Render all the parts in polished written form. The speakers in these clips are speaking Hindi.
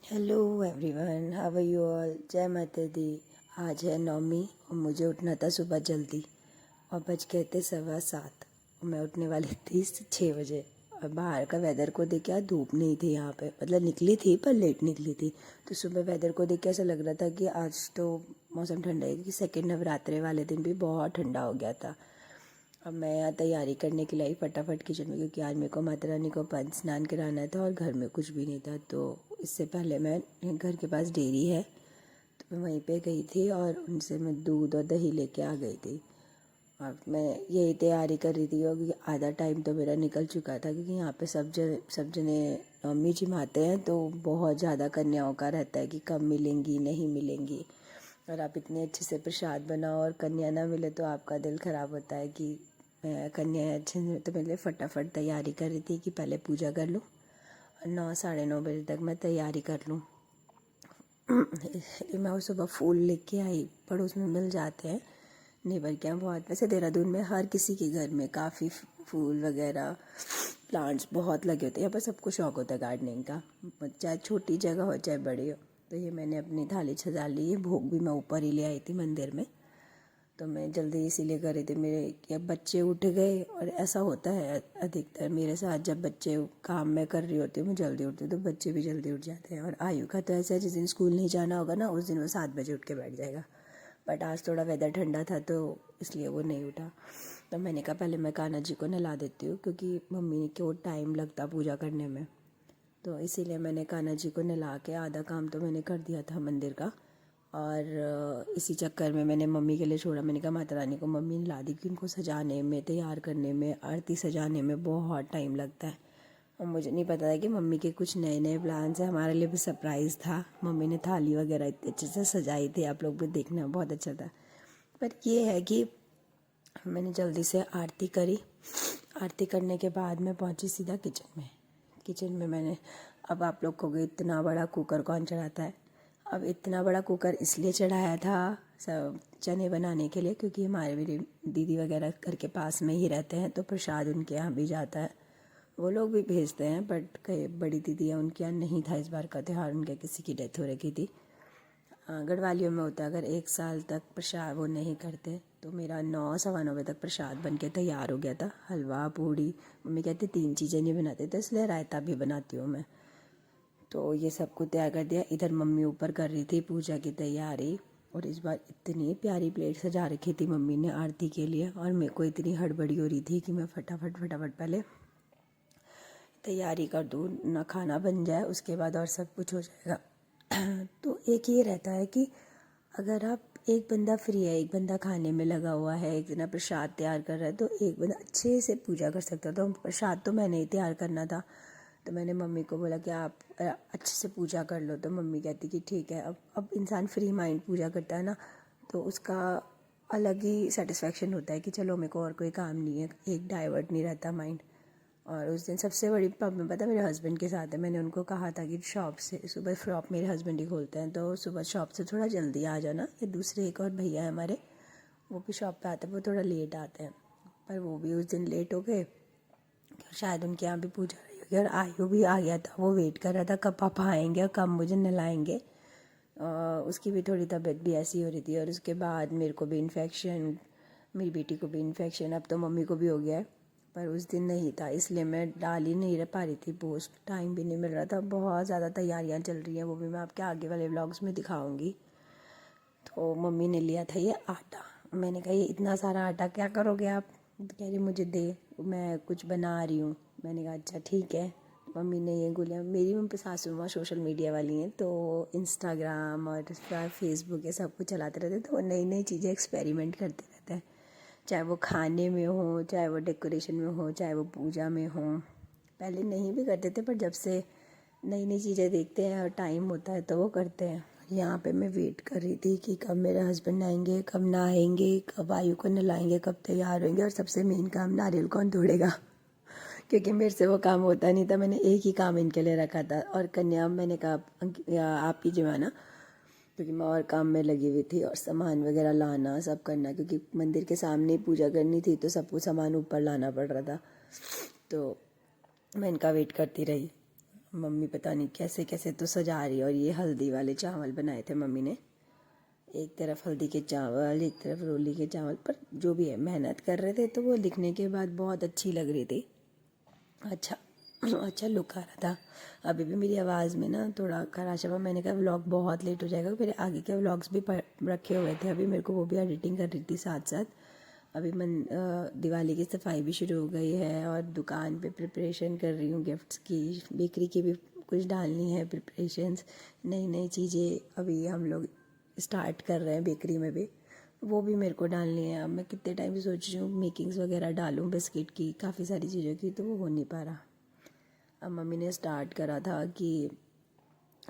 Hello everyone, how are you all. जय माता दी। आज है नौमी और मुझे उठना था सुबह जल्दी और बज गए थे 7:15 और मैं उठने वाली थी 6 बजे। और बाहर का वेदर को देख के आज धूप नहीं थी यहाँ पे, मतलब निकली थी पर लेट निकली थी। तो सुबह वेदर को देख के ऐसा लग रहा था कि आज तो मौसम ठंडा है, क्योंकि सेकेंड नवरात्रे वाले दिन भी बहुत ठंडा हो गया था। अब मैं यहाँ तैयारी करने के लिए आई फटाफट किचन में, क्योंकि आज मेरे को माता रानी को पंच स्नान कराना था और घर में कुछ भी नहीं था। तो इससे पहले मैं घर के पास डेयरी है तो मैं वहीं पे गई थी और उनसे मैं दूध और दही लेके आ गई थी। और मैं यही तैयारी कर रही थी और क्योंकि आधा टाइम तो मेरा निकल चुका था, क्योंकि यहाँ पे सब जने नवमी जिमाते हैं तो बहुत ज़्यादा कन्याओं का रहता है कि कब मिलेंगी नहीं मिलेंगी। और आप इतने अच्छे से प्रसाद बनाओ और कन्या ना मिले तो आपका दिल ख़राब होता है कि कन्या अच्छे से। तो मैं फटाफट तैयारी कर रही थी कि पहले पूजा कर लूँ और 9 साढ़े 9 बजे तक मैं तैयारी कर लूँ। मैं सुबह फूल लेके आई, पड़ोस में मिल जाते हैं नेबर के यहाँ बहुत। वैसे देहरादून में हर किसी के घर में काफ़ी फूल वगैरह प्लांट्स बहुत लगे होते हैं। यहाँ पर सबको शौक होता है गार्डनिंग का, चाहे छोटी जगह हो चाहे बड़ी हो। तो ये मैंने अपनी थाली सजा ली है। भोग भी मैं ऊपर ही ले आई थी मंदिर में, तो मैं जल्दी इसीलिए कर रही थी। मेरे क्या बच्चे उठ गए और ऐसा होता है अधिकतर मेरे साथ, जब बच्चे काम में कर रही होती हूँ मैं जल्दी उठती हूँ तो बच्चे भी जल्दी उठ जाते हैं। और आयु का तो ऐसा है, जिस दिन स्कूल नहीं जाना होगा ना उस दिन वो 7 बजे उठ के बैठ जाएगा। बट आज थोड़ा वेदर ठंडा था तो इसलिए वो नहीं उठा। तो मैंने कहा पहले मैं कान्हा जी को नहला देती हूँ, क्योंकि मम्मी को टाइम लगता पूजा करने में। तो इसीलिए मैंने कान्हा जी को नहला के आधा काम तो मैंने कर दिया था मंदिर का। और इसी चक्कर में मैंने मम्मी के लिए छोड़ा। मैंने कहा माता रानी को मम्मी ने ला दी, कि उनको सजाने में, तैयार करने में, आरती सजाने में बहुत टाइम लगता है। और मुझे नहीं पता था कि मम्मी के कुछ नए नए प्लान्स हैं। हमारे लिए भी सरप्राइज़ था। मम्मी ने थाली वगैरह इतने अच्छे से सजाई थी, आप लोग भी देखना, बहुत अच्छा था। पर ये है कि मैंने जल्दी से आरती करी। आरती करने के बाद मैं पहुंची सीधा किचन में। किचन में मैंने, अब आप लोग कहोगे इतना बड़ा कुकर कौन चढ़ाता है। अब इतना बड़ा कुकर इसलिए चढ़ाया था सब चने बनाने के लिए, क्योंकि हमारे मेरी दीदी वगैरह घर के पास में ही रहते हैं तो प्रसाद उनके यहाँ भी जाता है। वो लोग भी भेजते हैं, बट कई बड़ी दीदी है उनके यहाँ नहीं था इस बार का त्यौहार, उनके किसी की डेथ हो रखी थी। गढ़वालियों में होता है, अगर 1 साल तक प्रसाद वो नहीं करते तो मेरा 9 सवा 9 बजे तक प्रसाद बन के तैयार हो गया था। हलवा पूड़ी, मम्मी कहती 3 चीज़ें नहीं बनाते तो इसलिए रायता भी बनाती हूँ मैं। तो ये सब कुछ तैयार कर दिया। इधर मम्मी ऊपर कर रही थी पूजा की तैयारी। और इस बार इतनी प्यारी प्लेट सजा रखी थी मम्मी ने आरती के लिए, और मेरे को इतनी हड़बड़ी हो रही थी कि मैं फटाफट फटाफट पहले तैयारी कर दूँ, ना खाना बन जाए उसके बाद और सब कुछ हो जाएगा। तो एक ये रहता है कि अगर आप, एक बंदा फ्री है, एक बंदा खाने में लगा हुआ है, एक जना प्रसाद तैयार कर रहा है, तो एक बंदा अच्छे से पूजा कर सकता है। तो प्रसाद तो मैंने ही तैयार करना था। तो मैंने मम्मी को बोला कि आप अच्छे से पूजा कर लो। तो मम्मी कहती कि ठीक है। अब इंसान फ्री माइंड पूजा करता है ना, तो उसका अलग ही सेटिस्फेक्शन होता है कि चलो मेरे को और कोई काम नहीं है, एक डाइवर्ट नहीं रहता माइंड। और उस दिन सबसे बड़ी प्रॉब्लम पता मेरे हस्बैंड के साथ है। मैंने उनको कहा था कि शॉप से सुबह, शॉप मेरे हस्बैंड ही खोलते हैं, तो सुबह शॉप से थोड़ा जल्दी आ जाना। ये दूसरे एक और भैया है हमारे, वो भी शॉप पे आते हैं, वो थोड़ा लेट आते हैं। पर वो भी उस दिन लेट हो गए, शायद उनके यहाँ भी पूजा रही होगी। और आयु भी आ गया था, वो वेट कर रहा था कब पापा आएंगे और कब मुझे नहलाएंगे। उसकी भी थोड़ी तबीयत भी ऐसी हो रही थी। और उसके बाद मेरे को भी इन्फेक्शन, मेरी बेटी को भी इन्फेक्शन, अब तो मम्मी को भी हो गया है। पर उस दिन नहीं था, इसलिए मैं डाल ही नहीं रह पा रही थी पोस्ट, टाइम भी नहीं मिल रहा था। बहुत ज़्यादा तैयारियां चल रही हैं, वो भी मैं आपके आगे वाले व्लॉग्स में दिखाऊंगी। तो मम्मी ने लिया था ये आटा। मैंने कहा ये इतना सारा आटा क्या करोगे आप। तो कह रही मुझे दे, मैं कुछ बना रही हूँ। मैंने कहा अच्छा ठीक है। मम्मी ने ये गोलियाँ, मेरी मम्मी सासू माँ सोशल मीडिया वाली हैं, तो इंस्टाग्राम और फेसबुक ये सब कुछ चलाते रहते हैं, तो वो नई नई चीज़ें एक्सपेरिमेंट करते रहते हैं। चाहे वो खाने में हो, चाहे वो डेकोरेशन में हो, चाहे वो पूजा में हो। पहले नहीं भी करते थे, पर जब से नई नई चीज़ें देखते हैं और टाइम होता है तो वो करते हैं। यहाँ पे मैं वेट कर रही थी कि कब मेरे हस्बैंड आएंगे, कब नहाएंगे, कब आयु को नहलाएंगे, कब तैयार होंगे। और सबसे मेन काम, नारियल कौन तोड़ेगा। क्योंकि मेरे से वो काम होता नहीं था, मैंने एक ही काम इनके लिए रखा था। और कन्या मैंने कहा आप ही जमाना, क्योंकि मैं और काम में लगी हुई थी और सामान वगैरह लाना सब करना, क्योंकि मंदिर के सामने ही पूजा करनी थी तो सब कुछ सामान ऊपर लाना पड़ रहा था। तो मैं इनका वेट करती रही। मम्मी पता नहीं कैसे कैसे तो सजा रही है। और ये हल्दी वाले चावल बनाए थे मम्मी ने, एक तरफ हल्दी के चावल एक तरफ रोली के चावल, पर जो भी है मेहनत कर रहे थे तो वो दिखने के बाद बहुत अच्छी लग रही थी। अच्छा अच्छा लुक आ रहा था। अभी भी मेरी आवाज़ में ना थोड़ा खराश है। मैंने कहा व्लॉग बहुत लेट हो जाएगा, मेरे आगे के व्लॉग्स भी रखे हुए थे अभी, मेरे को वो भी एडिटिंग कर रही थी साथ साथ। अभी दिवाली की सफाई भी शुरू हो गई है और दुकान पे प्रिपरेशन कर रही हूँ गिफ्ट्स की, बेकरी की भी कुछ डालनी है प्रिपरेशंस, नई नई चीज़ें अभी हम लोग स्टार्ट कर रहे हैं बेकरी में भी, वो भी मेरे को डालनी है। अब मैं कितने टाइम से सोच रही हूँ मेकिंग्स वगैरह डालूँ बिस्किट की, काफ़ी सारी चीज़ों की, तो वो हो नहीं पा रहा। अब मम्मी ने स्टार्ट करा था कि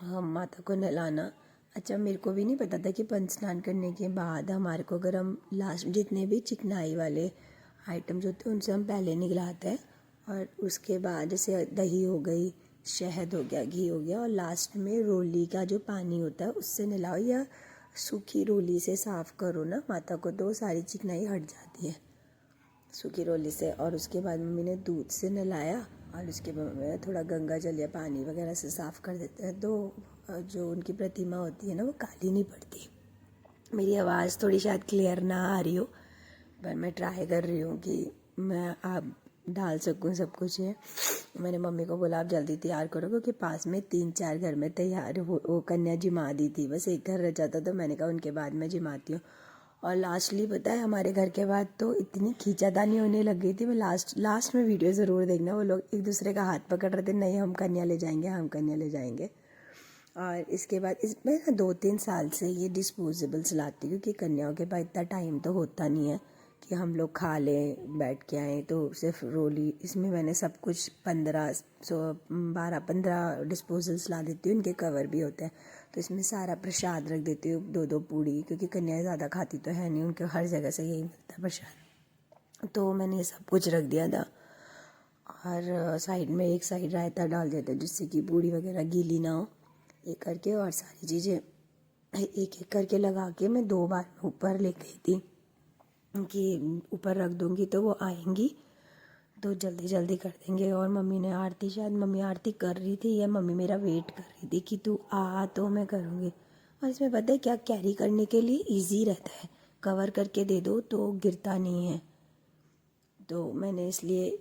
हम माता को नहलाना। अच्छा मेरे को भी नहीं पता था कि पंच स्नान करने के बाद हमारे को, अगर हम लास्ट जितने भी चिकनाई वाले आइटम्स होते हैं उनसे हम पहले निगलाते हैं, और उसके बाद जैसे दही हो गई, शहद हो गया, घी हो गया, और लास्ट में रोली का जो पानी होता है उससे नहलाओ, या सूखी रोली से साफ़ करो ना माता को, तो सारी चिकनाई हट जाती है सूखी रोली से। और उसके बाद मम्मी ने दूध से नहलाया, और उसके बाद थोड़ा गंगा जल या पानी वगैरह से साफ़ कर देते हैं, तो जो उनकी प्रतिमा होती है ना वो काली नहीं पड़ती। मेरी आवाज़ थोड़ी शायद क्लियर ना आ रही हो, पर मैं ट्राई कर रही हूँ कि मैं आप डाल सकूँ सब कुछ है। मैंने मम्मी को बोला आप जल्दी तैयार करो, क्योंकि पास में 3-4 घर में तैयार वो कन्या जिमा दी थी, बस एक घर रह जाता, तो मैंने कहा उनके बाद मैं जिमाती हूँ। और लास्टली पता है हमारे घर के बाद तो इतनी खींचातानी होने लग गई थी। मैं लास्ट में वीडियो ज़रूर देखना, वो लोग एक दूसरे का हाथ पकड़ रहे थे, नहीं हम कन्या ले जाएंगे, हम कन्या ले जाएंगे। और इसके बाद इसमें ना 2-3 साल से ये डिस्पोजेबल्स लाती, क्योंकि कन्याओं के पास इतना टाइम तो होता नहीं है कि हम लोग खा लें बैठ के आएँ, तो सिर्फ रोली, इसमें मैंने सब कुछ 12-15 डिस्पोजल्स ला देती हूँ, इनके कवर भी होते हैं, तो इसमें सारा प्रसाद रख देती हूँ, 2-2 पूड़ी, क्योंकि कन्याएं ज़्यादा खाती तो है नहीं, उनके हर जगह से यही मिलता है प्रसाद, तो मैंने ये सब कुछ रख दिया था। और साइड में एक साइड रायता डाल देते जिससे कि पूड़ी वगैरह गीली ना हो, एक करके, और सारी चीज़ें एक एक करके लगा के मैं 2 बार ऊपर ले गई थी कि ऊपर रख दूँगी तो वो आएंगी तो जल्दी जल्दी कर देंगे। और मम्मी ने आरती, शायद मम्मी आरती कर रही थी या मम्मी मेरा वेट कर रही थी कि तू आ तो मैं करूँगी। और इसमें पता है क्या, कैरी करने के लिए इजी रहता है, कवर करके दे दो तो गिरता नहीं है, तो मैंने इसलिए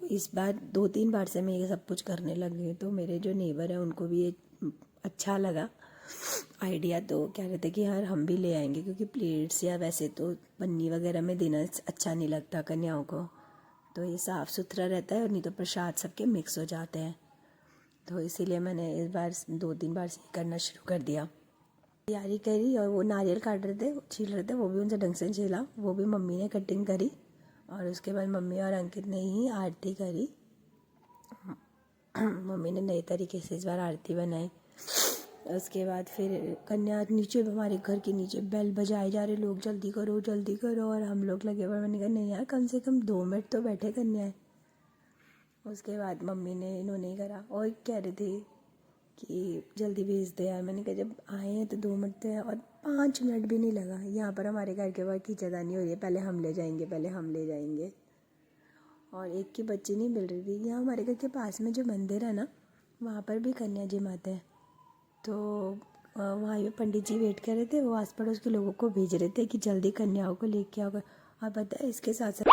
इस बार 2-3 बार से मैं ये सब कुछ करने लग गई। तो मेरे जो नेबर हैं उनको भी ये अच्छा लगा आइडिया, तो कह रहे थे कि यार हम भी ले आएंगे, क्योंकि प्लेट्स या वैसे तो पन्नी वगैरह में देना अच्छा नहीं लगता कन्याओं को, तो ये साफ़ सुथरा रहता है, और नहीं तो प्रसाद सबके मिक्स हो जाते हैं, तो इसीलिए मैंने इस बार 2-3 बार से करना शुरू कर दिया। तैयारी करी, और वो नारियल काट रहे थे, छील रहे थे, वो भी उनसे ढंग से छीला, वो भी मम्मी ने कटिंग करी, और उसके बाद मम्मी और अंकित ने ही आरती करी। मम्मी ने नए तरीके से इस बार आरती बनाई। उसके बाद फिर कन्या नीचे, हमारे घर के नीचे बेल बजाए जा रहे लोग, जल्दी करो जल्दी करो, और हम लोग लगे हुए। मैंने कहा नहीं यार, कम से कम 2 मिनट तो बैठे कन्या है। उसके बाद मम्मी ने, इन्होंने ही करा, और कह रहे थे कि जल्दी भेज दे यार। मैंने कहा जब आए हैं तो 2 मिनट तो है, और 5 मिनट भी नहीं लगा। यहाँ पर हमारे घर के बाद खींचातानी हो रही है, पहले हम ले जाएंगे, पहले हम ले जाएंगे, और एक की बच्ची नहीं मिल रही थी। यहाँ हमारे घर के पास में जो मंदिर है ना, वहाँ पर भी कन्या जी माता है, तो वहाँ पे पंडित जी वेट कर रहे थे, वो आस पड़ोस के लोगों को भेज रहे थे कि जल्दी कन्याओं को लेके आओ। और पता है इसके साथ साथ